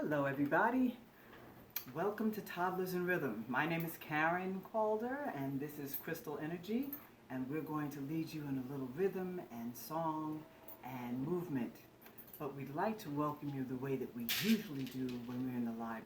Hello everybody, welcome to Toddlers in Rhythm. My name is Caren and this is Crystal Energy, and we're going to lead you in a little rhythm and song and movement. But we'd like to welcome you the way that we usually do when we're in the library.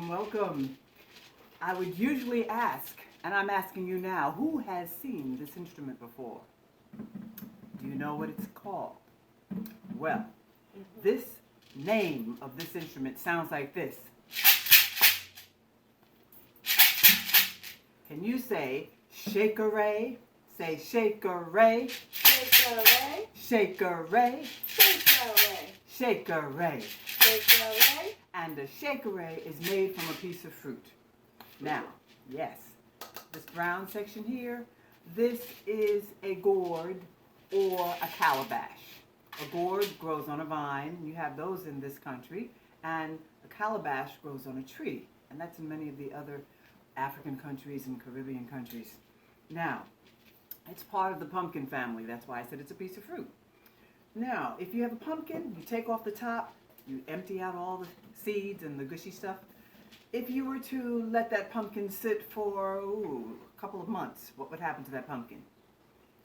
Welcome. I would usually ask, and I'm asking you now, who has seen this instrument before? Do you know what it's called? Well, this name of this instrument sounds like this. Can you say shake-a-ray? Say shake-a-ray. Shake-a-ray. Shake-a-ray. Shake-a-ray. Shake-a-ray. Shake-a-ray. And a shake-a-ray is made from a piece of fruit. Now, yes, this brown section here, this is a gourd or a calabash. A gourd grows on a vine, you have those in this country, and a calabash grows on a tree, and that's in many of the other African countries and Caribbean countries. Now, it's part of the pumpkin family, that's why I said it's a piece of fruit. Now, if you have a pumpkin, you take off the top, you empty out all the seeds and the gushy stuff. If you were to let that pumpkin sit for a couple of months, what would happen to that pumpkin?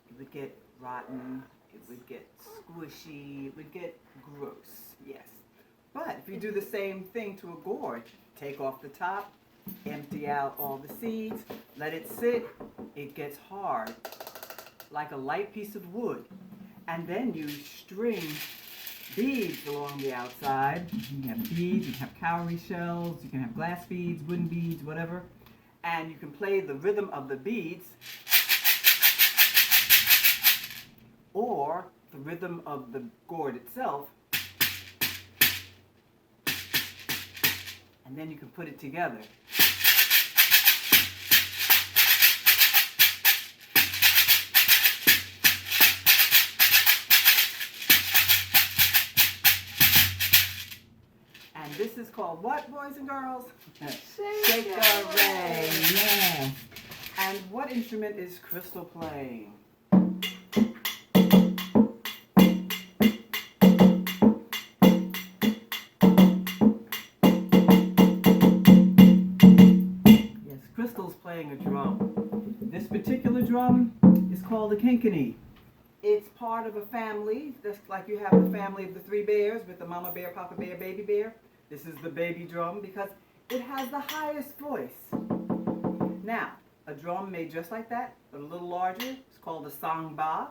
It would get rotten, it would get squishy, it would get gross, yes. But if you do the same thing to a gourd, take off the top, empty out all the seeds, let it sit, it gets hard, like a light piece of wood. And then you string beads along the outside. You can have beads, you can have cowrie shells, you can have glass beads, wooden beads, whatever. And you can play the rhythm of the beads or the rhythm of the gourd itself. And then you can put it together. And this is called what, boys and girls? Shake-a-ray. Yeah. And what instrument is Crystal playing? Yes, Crystal's playing a drum. This particular drum is called a kinkini. It's part of a family, just like you have the family of the three bears with the mama bear, papa bear, baby bear. This is the baby drum because it has the highest voice. Now, a drum made just like that, but a little larger, it's called a sangba.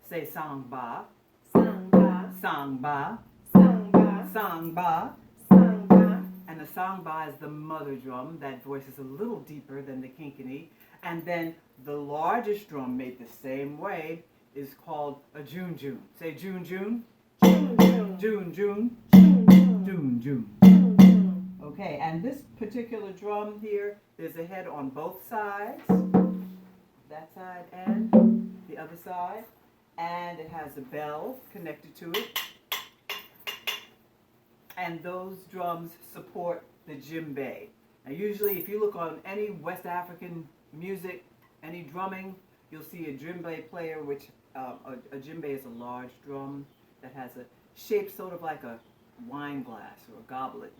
Say sangba. Sangba. Sangba. Sangba. Sangba. Sangba. And the sangba is the mother drum. That voice is a little deeper than the kinkini. And then the largest drum made the same way is called a june-june. Say june-june. June-june. June-june. June-june. June-june. June-june. Okay, and this particular drum here, there's a head on both sides, that side and the other side, and it has a bell connected to it. And those drums support the djembe. Now usually if you look on any West African music, any drumming, you'll see a djembe player, which a djembe is a large drum that has a shape sort of like a wine glass or a goblet.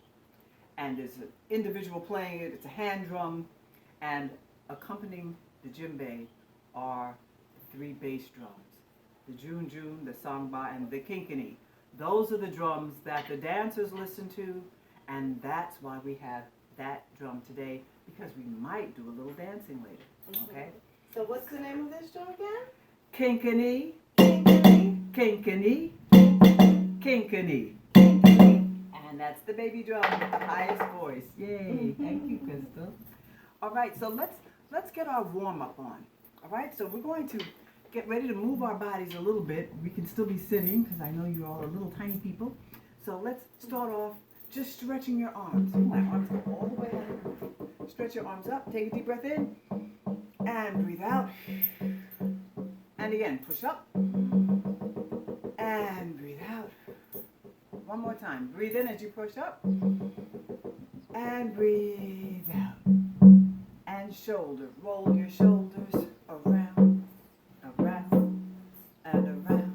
And there's an individual playing it, it's a hand drum, and accompanying the djembe are three bass drums. The june-june, the sangba, and the kinkini. Those are the drums that the dancers listen to, and that's why we have that drum today, because we might do a little dancing later, okay? So what's the name of this drum again? Kinkini, Kinkini. kinkini, Kinkini. kinkini. Kinkini. And And that's the baby drum with the highest voice. Yay. Thank you, Crystal. All right, so let's get our warm-up on. All right, so we're going to get ready to move our bodies a little bit. We can still be sitting because I know you're all little tiny people. So let's start off just stretching your arms. My arms go all the way out. Stretch your arms up. Take a deep breath in. And breathe out. And again, push up. And breathe out. One more time. Breathe in as you push up. And breathe out. And shoulder. Roll your shoulders around, around, and around,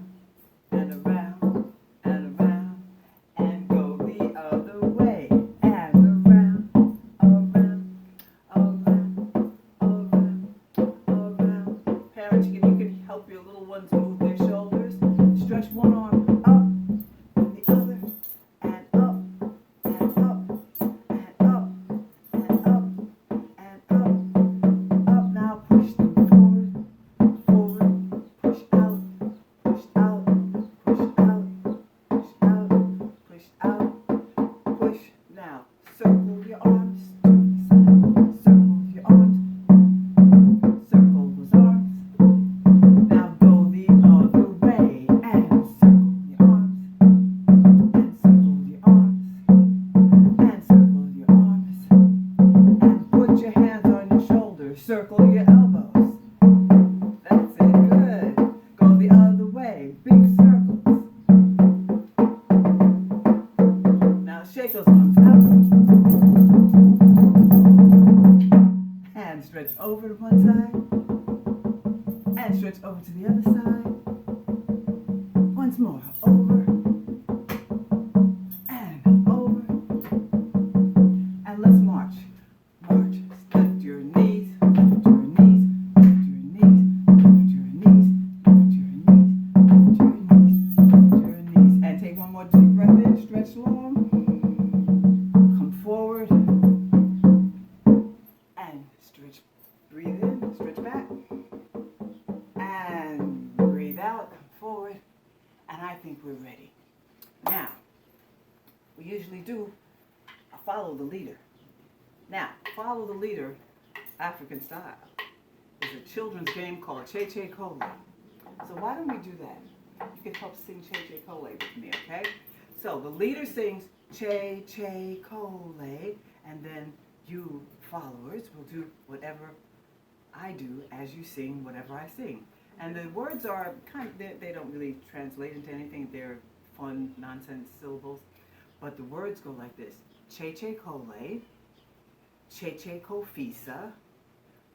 and around, and around. And go the other way. And around, around, around, around, around. Parents, you can help your little ones move their shoulders. Stretch one arm up. Circle your elbows. That's it, good. Go the other way, big circles. Now shake those arms out. And stretch over to one side. And stretch over to the other side. Once more, over. And over. And let's march. March. Lift your knees. Stretch long, come forward, and stretch, breathe in, stretch back, and breathe out, come forward, and I think we're ready. Now, we usually do a follow the leader. Now, follow the leader, African style, is a children's game called Che Cole. So why don't we do that? You can help sing Che Cole with me, okay? So the leader sings Che Cole, and then you followers will do whatever I do as you sing whatever I sing. And the words are they don't really translate into anything. They're fun, nonsense syllables. But the words go like this. Che Cole, Che Kofisa,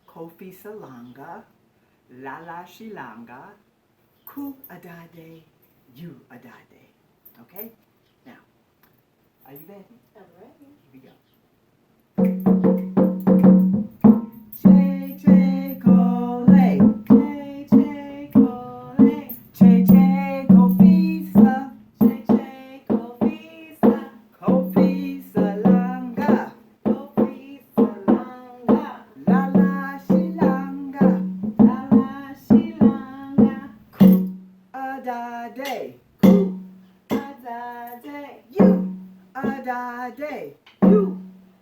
Kofisa Langa, Lala Shilanga, Ku Adade, You Adade. Okay? Now, are you ready? I'm ready. Here we go. Che Cole, Che Cole, Che Kofisa, Che Kofisa, Kofisa Langa, Kofisa Langa, Lala Shilanga, Lala Shilanga, Ku Adade, Ku Adade, You Adade, You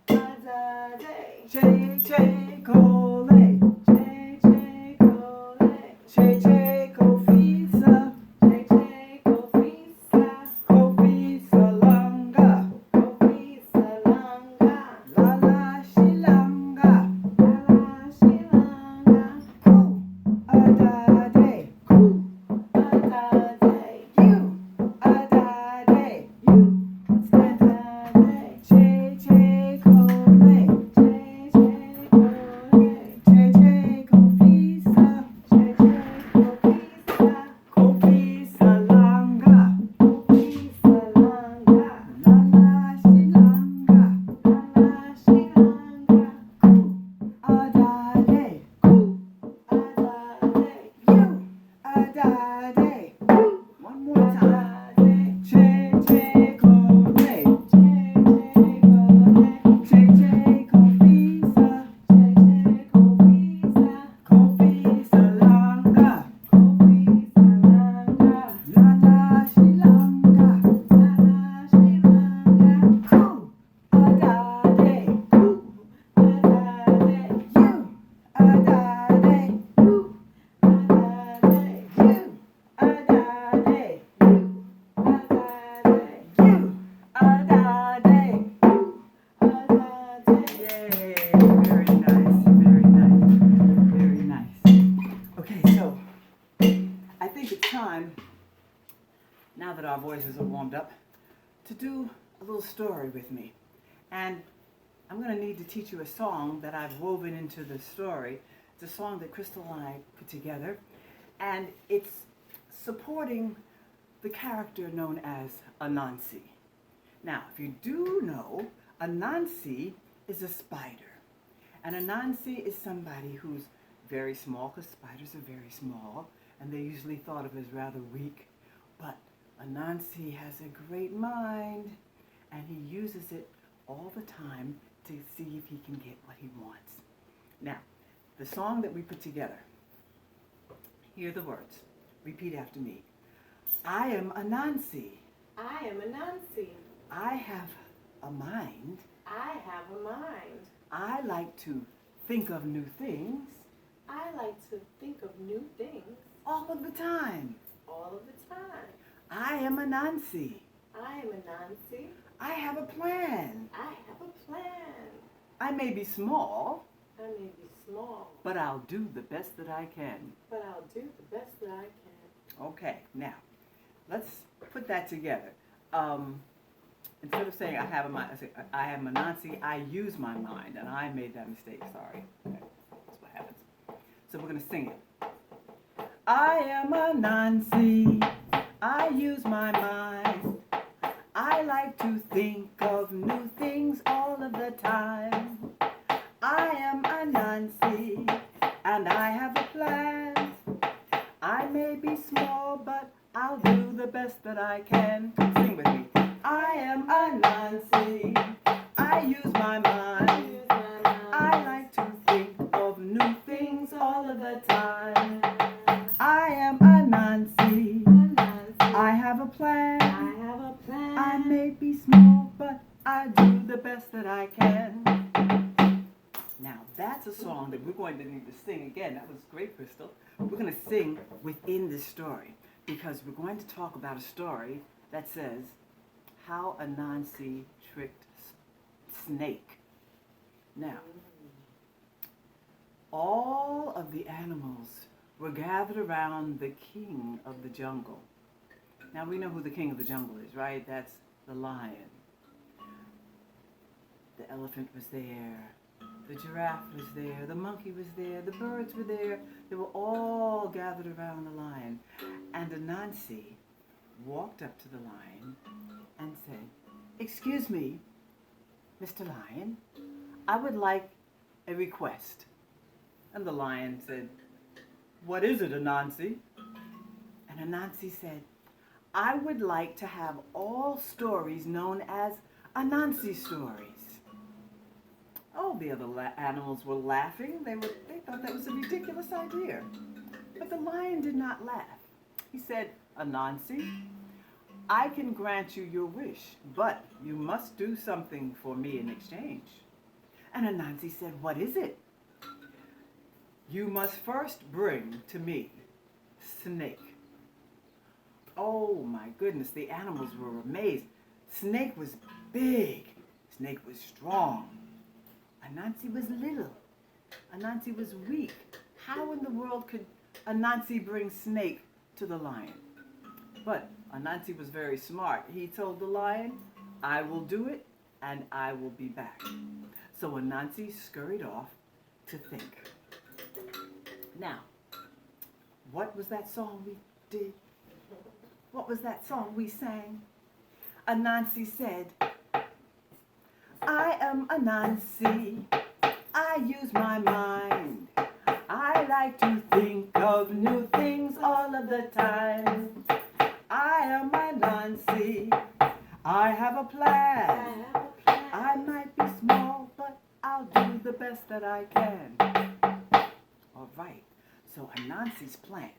Adade, Che Cole, Che Cole, Che Kofisa, Che Kofisa, Kofisa Langa, Kofisa Langa, Lala Shilanga, Lala Shilanga, Ku Adade, Ku Adade, You Adade, You Stand up. Adade, Che Cole, Che Cole, Che Kofisa, Che story with me. And I'm going to need to teach you a song that I've woven into the story. It's a song that Crystal and I put together, and it's supporting the character known as Anansi. Now, if you do know, Anansi is a spider. And Anansi is somebody who's very small, because spiders are very small, and they're usually thought of as rather weak. But Anansi has a great mind, and he uses it all the time to see if he can get what he wants. Now, the song that we put together, hear the words. Repeat after me. I am Anansi. I am Anansi. I have a mind. I have a mind. I like to think of new things I like to think of new things all of the time. all of the time. I am Anansi. I am Anansi. I have a plan. I have a plan. I may be small, I may be small, but I'll do the best that I can. but I'll do the best that I can. Okay, now, let's put that together. Instead of saying I have a mind, I say I am Anansi, I use my mind, and I made that mistake, sorry. Okay, that's what happens. So we're going to sing it. I am Anansi, I use my mind. I like to think of new things all of the time. I am Anansi, and I have a plan. I may be small, but I'll do the best that I can. Sing with me. I am Anansi, I use my mind. Use my mind. I like to think of new things all of the time. I am Anansi, Anansi. I have a plan. I have a plan. I may be small, but I do the best that I can. Now, that's a song that we're going to need to sing again. That was great, Crystal. We're going to sing within this story because we're going to talk about a story that says how Anansi tricked Snake. Now, all of the animals were gathered around the king of the jungle. Now, we know who the king of the jungle is, right? That's the lion. The elephant was there. The giraffe was there. The monkey was there. The birds were there. They were all gathered around the lion. And Anansi walked up to the lion and said, "Excuse me, Mr. Lion, I would like a request." And the lion said, "What is it, Anansi?" And Anansi said, "I would like to have all stories known as Anansi stories." Oh, the other animals were laughing. They thought that was a ridiculous idea. But the lion did not laugh. He said, "Anansi, I can grant you your wish, but you must do something for me in exchange." And Anansi said, "What is it?" "You must first bring to me Snake." Oh my goodness, the animals were amazed. Snake was big. Snake was strong. Anansi was little. Anansi was weak. How in the world could Anansi bring Snake to the lion? But Anansi was very smart. He told the lion, "I will do it and I will be back." So Anansi scurried off to think. Now, what was that song we did? What was that song we sang? Anansi said, "I am Anansi, I use my mind. I like to think of new things all of the time. I am Anansi, I have a I plan. have a plan. I might be small, but I'll do the best that I can." All right, so Anansi's plan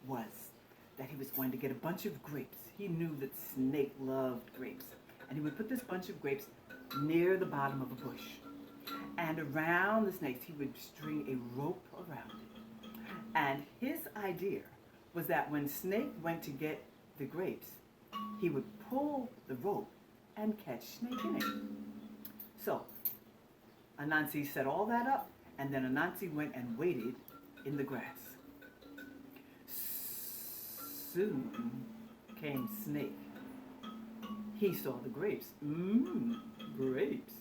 was that he was going to get a bunch of grapes. He knew that Snake loved grapes. And he would put this bunch of grapes near the bottom of a bush. And around the snakes, he would string a rope around it. And his idea was that when Snake went to get the grapes, he would pull the rope and catch Snake in it. So Anansi set all that up, and then Anansi went and waited in the grass. Soon came Snake. He saw the grapes. Grapes.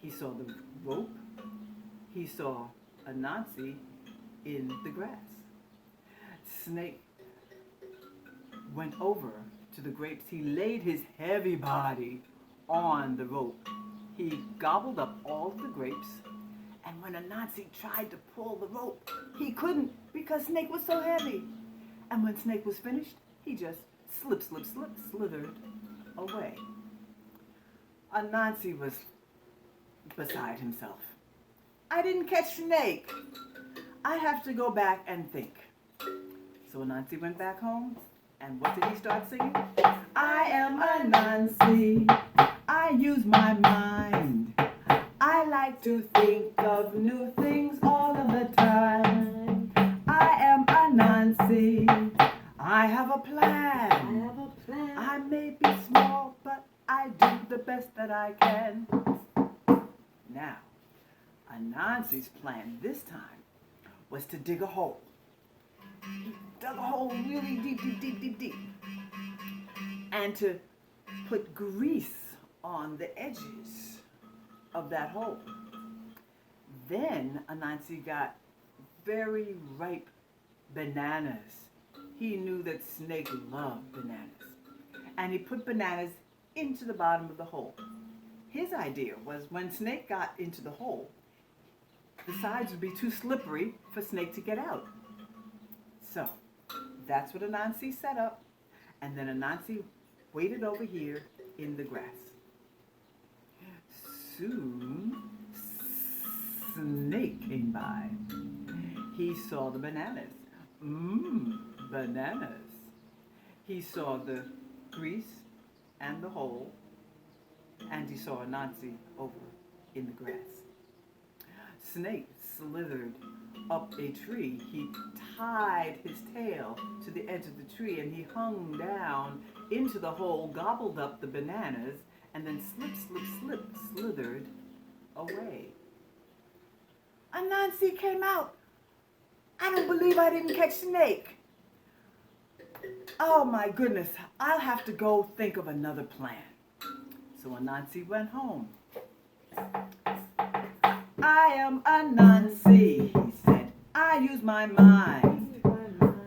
He saw the rope. He saw Anansi in the grass. Snake went over to the grapes. He laid his heavy body on the rope. He gobbled up all of the grapes. And when Anansi tried to pull the rope, he couldn't because Snake was so heavy. And when Snake was finished, he just slithered away. Anansi was beside himself. I didn't catch Snake. I have to go back and think. So Anansi went back home, and what did he start singing? I am Anansi. I use my mind. I like to think of new things all of the time. I am Anansi. I have a plan. I may be small, but I do the best that I can. Now, Anansi's plan this time was to dig a hole. He dug a hole really deep, and to put grease on the edges of that hole. Then Anansi got very ripe bananas. He knew that Snake loved bananas. And he put bananas into the bottom of the hole. His idea was when Snake got into the hole, the sides would be too slippery for Snake to get out. So that's what Anansi set up. And then Anansi waited over here in the grass. Soon, Snake came by. He saw the bananas. Bananas. He saw the grease and the hole, and he saw Anansi over in the grass. Snake slithered up a tree. He tied his tail to the edge of the tree, and he hung down into the hole, gobbled up the bananas, and then slithered away. Anansi came out. I don't believe I didn't catch Snake. Oh my goodness, I'll have to go think of another plan. So Anansi went home. I am Anansi, he said. I use my mind.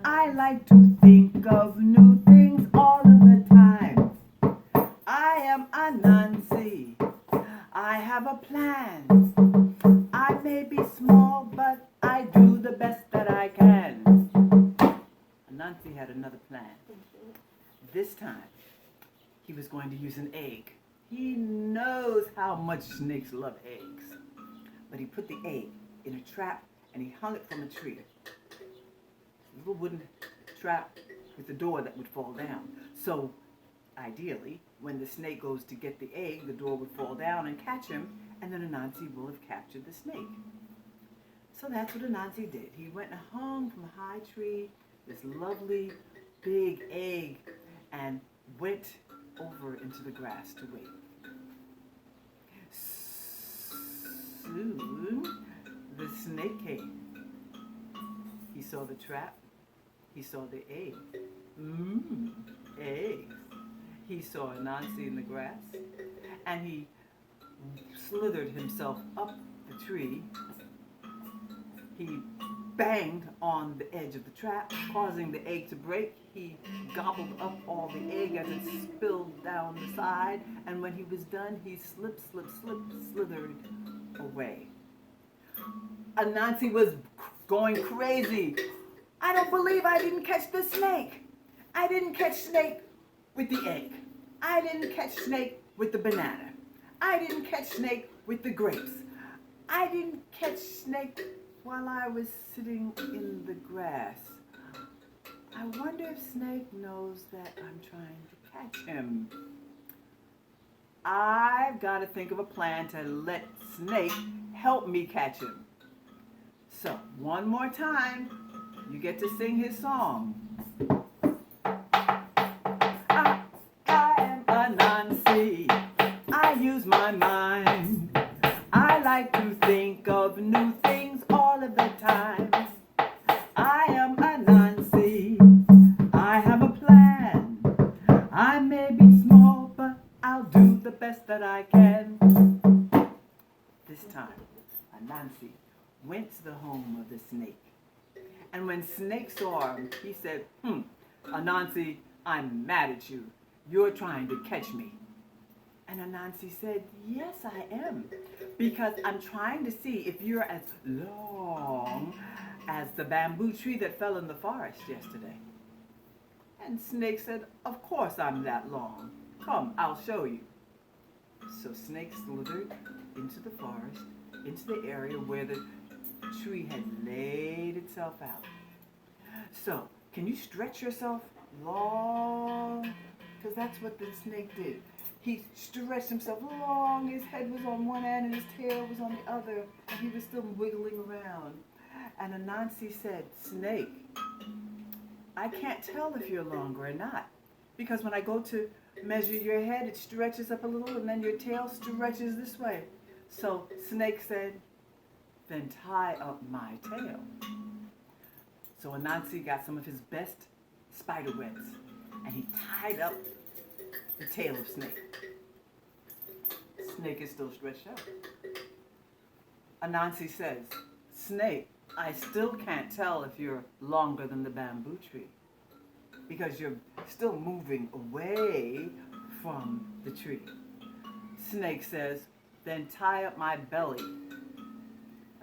I like to think of new things all of the time. I am Anansi. I have a plan. I may be small, but I do the best that I can. Anansi had another plan. This time, he was going to use an egg. He knows how much snakes love eggs. But he put the egg in a trap and he hung it from a tree. A little wooden trap with a door that would fall down. So, ideally, when the snake goes to get the egg, the door would fall down and catch him, and then Anansi will have captured the snake. So that's what Anansi did. He went and hung from a high tree this lovely big egg and went over into the grass to wait. Soon, the snake came. He saw the trap. He saw the egg. Eggs. He saw Anansi in the grass, and he slithered himself up the tree. He banged on the edge of the trap, causing the egg to break. He gobbled up all the egg as it spilled down the side, and when he was done, he slithered away. Anansi was going crazy. I don't believe I didn't catch the snake. I didn't catch Snake with the egg. I didn't catch Snake with the banana. I didn't catch Snake with the grapes. I didn't catch Snake while I was sitting in the grass. I wonder if Snake knows that I'm trying to catch him. I've got to think of a plan to let Snake help me catch him. So, one more time, you get to sing his song. I am Anansi. I use my mind. I like to think of new things all of the time. I am Anansi. I have a plan. I may be small, that I can. This time, Anansi went to the home of the snake. And when Snake saw him, he said, Anansi, I'm mad at you. You're trying to catch me. And Anansi said, yes, I am. Because I'm trying to see if you're as long as the bamboo tree that fell in the forest yesterday. And Snake said, of course I'm that long. Come, I'll show you. So Snake slithered into the forest, into the area where the tree had laid itself out. So, can you stretch yourself long? Because that's what the snake did. He stretched himself long, his head was on one end and his tail was on the other, and he was still wiggling around. And Anansi said, Snake, I can't tell if you're longer or not, because when I go to measure your head, it stretches up a little, and then your tail stretches this way. So Snake said, then tie up my tail. So Anansi got some of his best spider webs, and he tied up the tail of Snake. Snake is still stretched out. Anansi says, Snake, I still can't tell if you're longer than the bamboo tree, because you're still moving away from the tree. Snake says, then tie up my belly.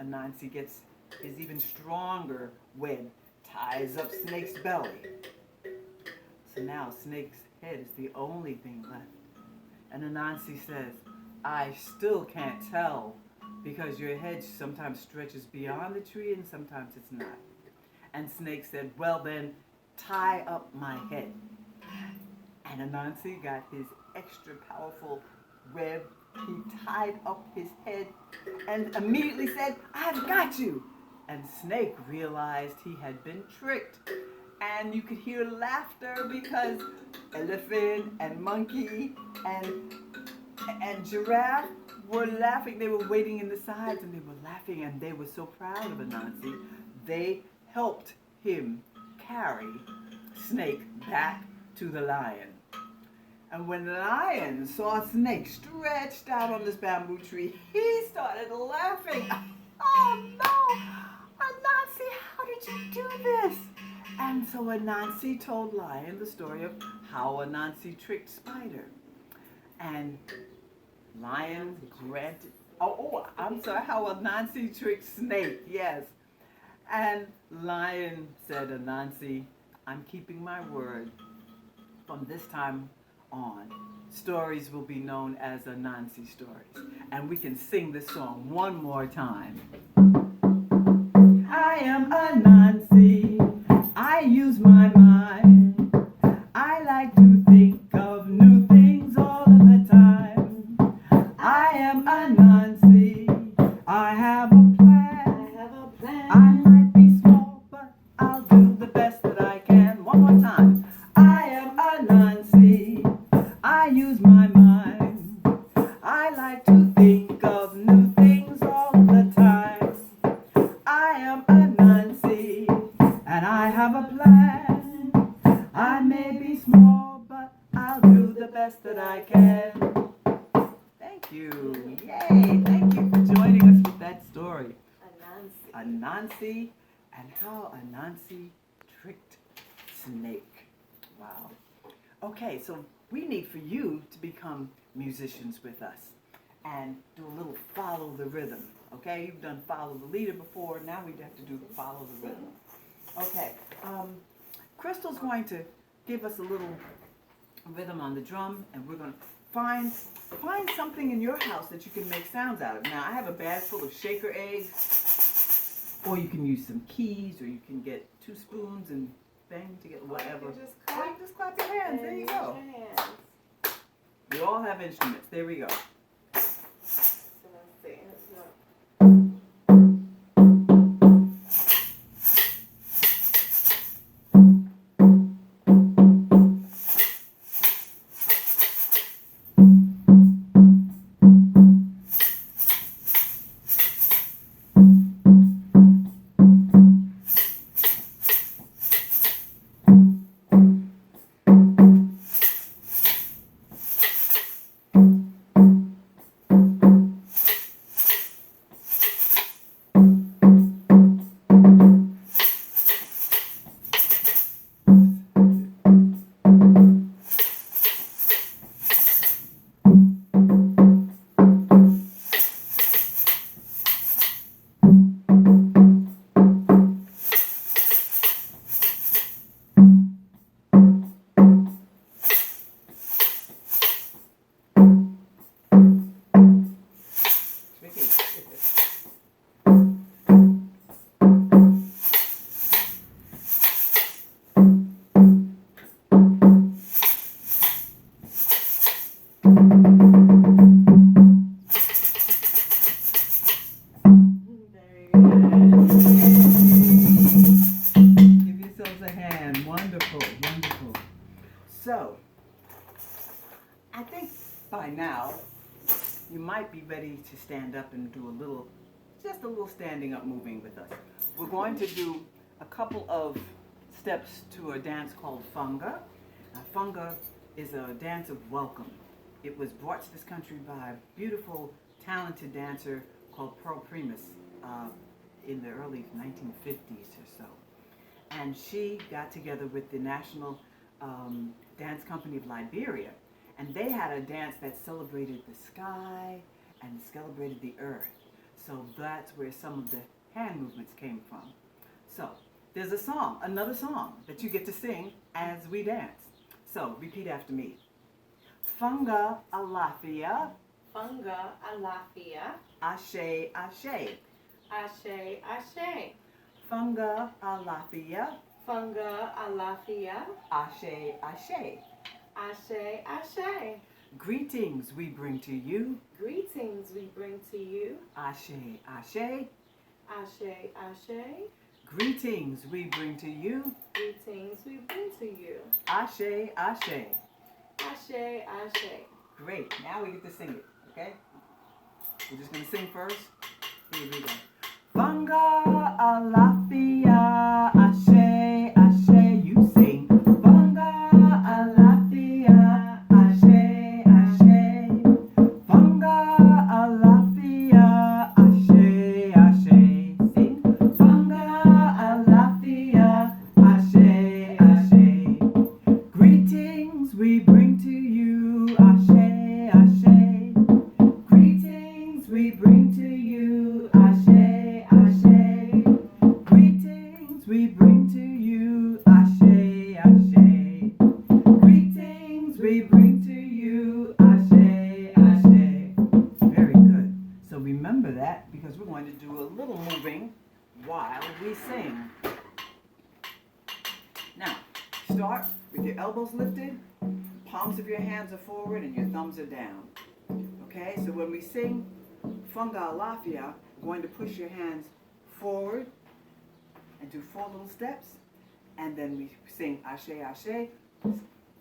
Anansi gets his even stronger web, ties up Snake's belly. So now Snake's head is the only thing left. And Anansi says, I still can't tell, because your head sometimes stretches beyond the tree and sometimes it's not. And Snake said, well then, tie up my head. And Anansi got his extra powerful web. He tied up his head and immediately said, I've got you. And Snake realized he had been tricked. And you could hear laughter because elephant and monkey and giraffe were laughing. They were waiting in the sides and they were laughing, and they were so proud of Anansi. They helped him carry Snake back to the lion. And when the lion saw Snake stretched out on this bamboo tree, he started laughing. Oh no! Anansi, how did you do this? And so Anansi told Lion the story of how Anansi tricked Spider. And Lion granted, I'm sorry, how Anansi tricked Snake, yes. And Lion said, Anansi, I'm keeping my word. From this time on, stories will be known as Anansi stories. And we can sing this song one more time. I am Anansi, I use my mind. I like to think of new things all of the time. I am Anansi, I have a plan. I might be small, but I'll do the best that I can. One more time. I am Anansi, I use my mind. I like to think of new things all the time. I am Anansi, and I have a plan. I may be small, but I'll do the best that I can. Thank you. Yay. Thank you for joining us with that story. Anansi, and how Anansi tricked Snake. Wow. Okay, so we need for you to become musicians with us and do a little follow the rhythm. Okay, you've done follow the leader before. Now we have to do follow the rhythm. Okay, Crystal's going to give us a little rhythm on the drum, and we're going to find something in your house that you can make sounds out of. Now, I have a bag full of shaker eggs, or you can use some keys, or you can get 2 spoons and bang to get whatever. Or you just clap your hands. There you go. We all have instruments. There we go. you might be ready to stand up and do just a little standing up moving with us. We're going to do a couple of steps to a dance called funga. Now, funga is a dance of welcome. It was brought to this country by a beautiful, talented dancer called Pearl Primus in the early 1950s or so. And she got together with the National Dance Company of Liberia, and they had a dance that celebrated the sky and celebrated the earth. So that's where some of the hand movements came from. So there's another song that you get to sing as we dance. So repeat after me. Funga alafia, Funga alafia. ashe, ashe. Ashe, ashe. Funga alafia, Funga alafia. ashe, ashe. Ashe, ashe. Greetings we bring to you, Greetings we bring to you. ashe, ashe. Ashe, ashe. Greetings we bring to you, Greetings we bring to you. ashe, ashe. Ashe, ashe. Great, now we get to sing it, okay? We're just gonna sing first. Here we go. Funga alafia, ashe, ashe. You sing. Funga alafia, ashe, ashe. Funga alafia, ashe, ashe. Sing. Funga alafia, ashe, ashe. Greetings we bring to you, ashe, ashe. Greetings we bring to you, ashe, ashe. Greetings we bring to you, ashe, ashe. Greetings we bring to you, ashe, ashe. Very good. So remember that because we're going to do a little moving while we sing. Now, start with your elbows lifted, palms of your hands are forward, and your thumbs are down. Okay, so when we sing Funga Alafia, we're going to push your hands forward and do 4 little steps, and then we sing Ashe, Ashe,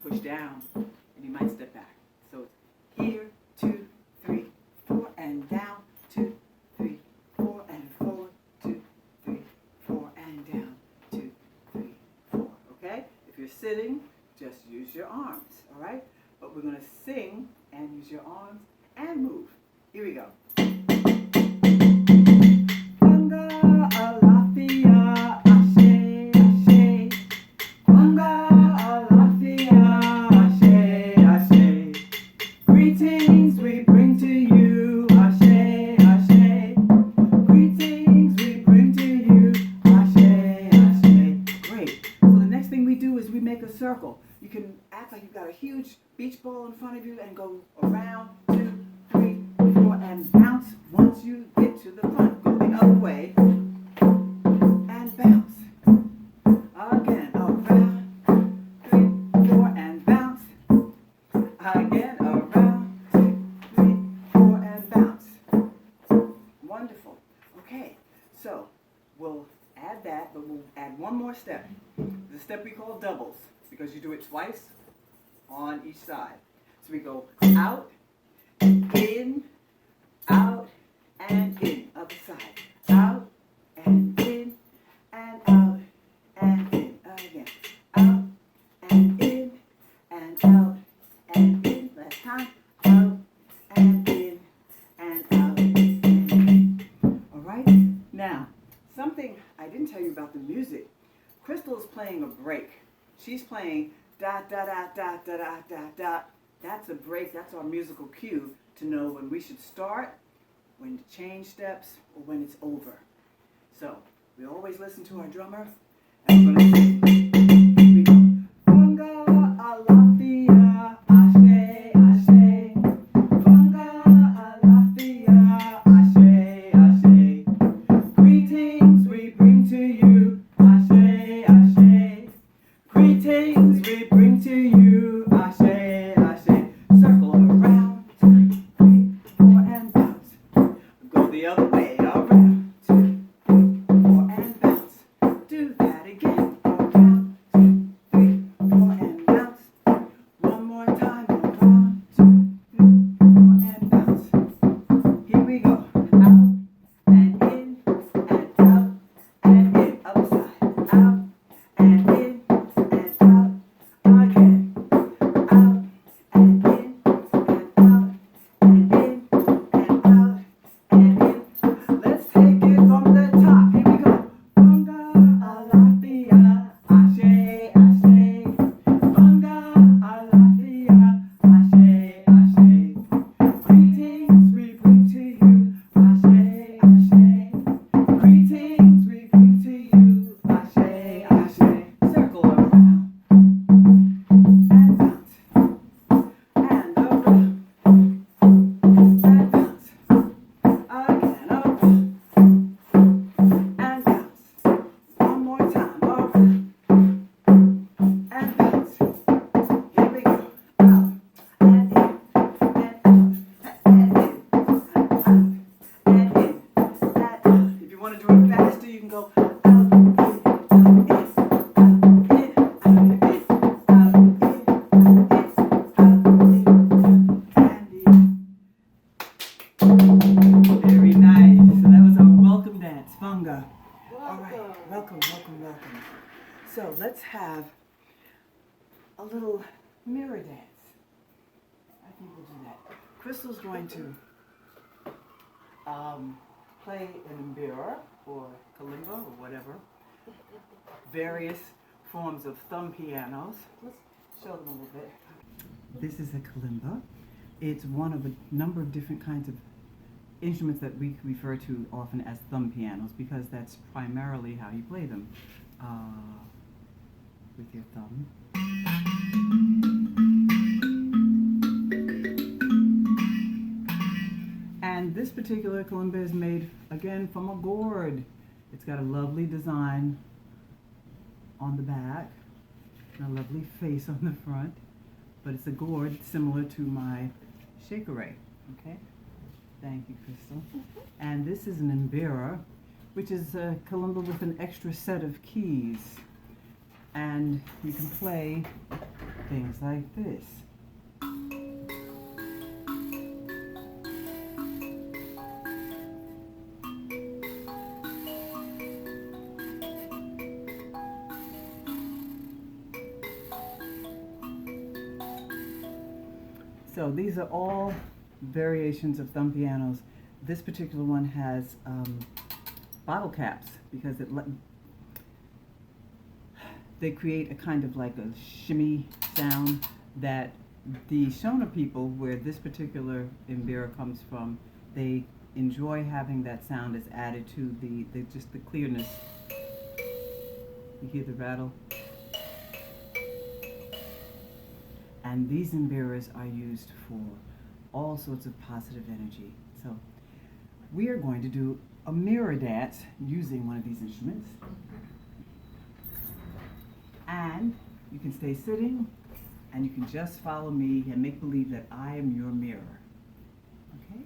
push down, and you might step back. So it's here, 2, 3, 4, and down, 2, 3, 4, and forward, 2, 3, 4, and down, 2, 3, 4. Okay? If you're sitting, just use your arms, all right? But we're going to sing and use your arms and move. Here we go. Funga alafia, ashe, ashe. Funga alafia, ashe, ashe. Greetings we bring to you, ashe, ashe. Greetings we bring to you, ashe, ashe. Great. So the next thing we do is we make a circle. You can act like you've got a huge beach ball in front of you and go around, 2, 3, 4, and bounce once you get to the front. Go the other way and bounce. Again, around, 3, 4, and bounce. Again, around, 2, 3, 4, and bounce. Wonderful. Okay, so we'll add that, but we'll add one more step. The step we call doubles, because you do it twice on each side. So we go out, in, out, and in. Other side. Out, and in, and out, and in. Again. Out, and in, and out, and in. Last time. Out, and in, and out, and in. All right? Now, something I didn't tell you about the music. Crystal is playing a break. She's playing da da da da da da da da. That's a break. That's our musical cue to know when we should start, when to change steps, or when it's over. So we always listen to our drummer, and we're going to sing. Here we go. Funga alafia, ashe, ashe. Funga alafia, ashe, ashe. Greetings we bring to you, ashe, ashe. Greetings we bring to you, ashe, ashe. Circle around, 2, 3, 4, and bounce. Go the other way, around, 2, 3, 4, and bounce. Do that. All right, welcome. So let's have a little mirror dance. I think we'll do that. Crystal's going to play an mbira or kalimba or whatever. Various forms of thumb pianos. Let's show them a little bit. This is a kalimba. It's one of a number of different kinds of instruments that we refer to often as thumb pianos because that's primarily how you play them. With your thumb. And this particular kalimba is made, again, from a gourd. It's got a lovely design on the back and a lovely face on the front. But it's a gourd similar to my shakere. Okay? Thank you, Crystal. And this is an mbira, which is a kalimba with an extra set of keys. And you can play things like this. So these are all variations of thumb pianos. This particular one has bottle caps because they create a kind of like a shimmy sound that the Shona people, where this particular mbira comes from, they enjoy having that sound as added to just the clearness. You hear the rattle? And these mbiras are used for all sorts of positive energy. So we are going to do a mirror dance using one of these instruments. And you can stay sitting and you can just follow me and make believe that I am your mirror. Okay?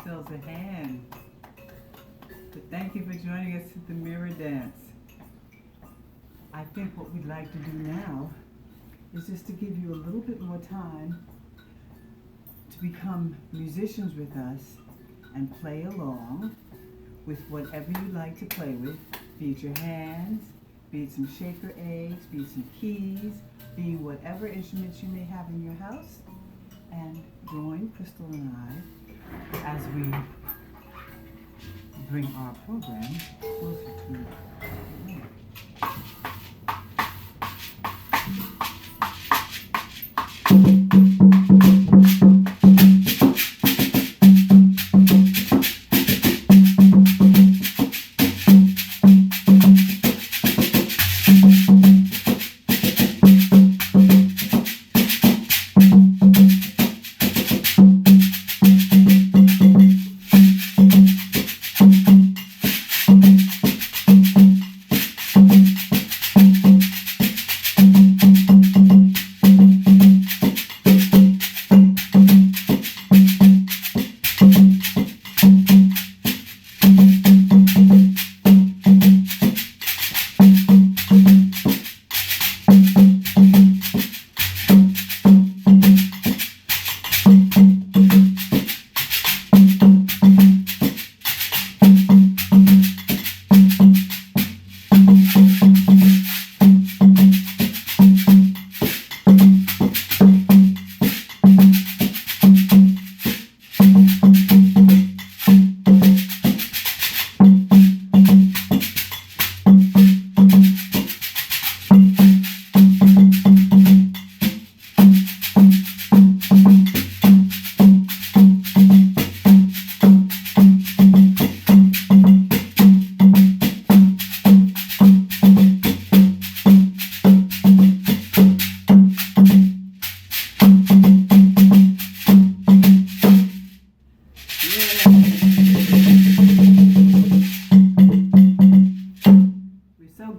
yourselves a hand. But thank you for joining us at the mirror dance. I think what we'd like to do now is just to give you a little bit more time to become musicians with us and play along with whatever you like to play with, be it your hands, be it some shaker eggs, be it some keys, be whatever instruments you may have in your house, and join Crystal and I as we bring our program closer to you.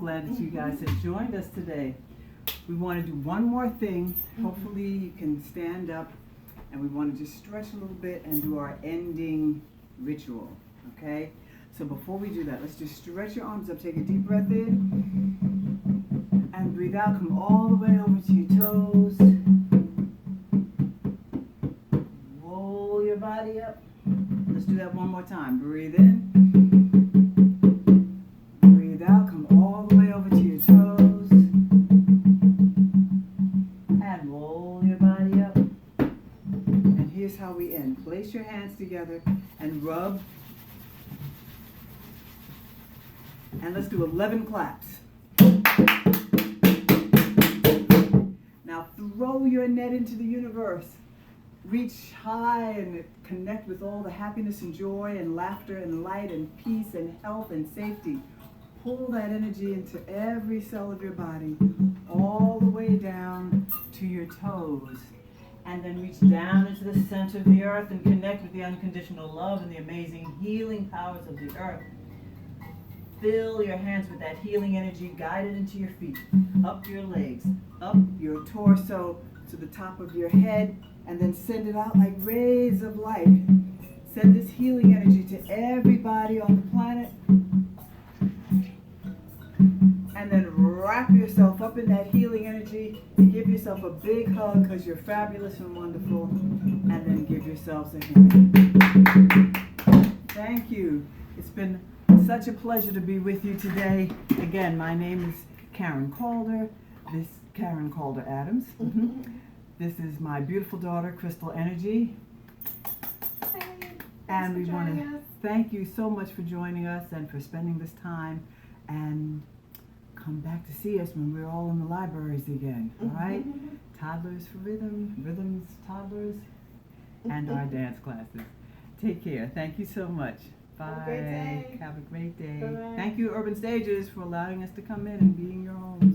Glad that you guys have joined us today. We want to do one more thing. Hopefully you can stand up, and we want to just stretch a little bit and do our ending ritual, okay? So before we do that, let's just stretch your arms up, take a deep breath in, and breathe out. Come all the way over to your toes. Roll your body up. Let's do that one more time. Breathe in. Breathe out. Come all the way over to your toes. And roll your body up. And here's how we end. Place your hands together and rub. And let's do 11 claps. Now throw your net into the universe. Reach high and connect with all the happiness and joy and laughter and light and peace and health and safety. Pull that energy into every cell of your body, all the way down to your toes. And then reach down into the center of the earth and connect with the unconditional love and the amazing healing powers of the earth. Fill your hands with that healing energy, guide it into your feet, up your legs, up your torso to the top of your head, and then send it out like rays of light. Send this healing energy to everybody on the planet. And then wrap yourself up in that healing energy. Give yourself a big hug because you're fabulous and wonderful. And then give yourselves a hand. Thank you. It's been such a pleasure to be with you today. Again, my name is Caren Calder. Caren Calder Adams. This is my beautiful daughter, Crystal Energy. And we want to thank you so much for joining us and for spending this time. And come back to see us when we're all in the libraries again, all right? Toddlers for Rhythm, Rhythms, Toddlers, and our dance classes. Take care. Thank you so much. Bye. Have a great day. Have a great day. Bye-bye. Thank you, Urban Stages, for allowing us to come in and be in your homes.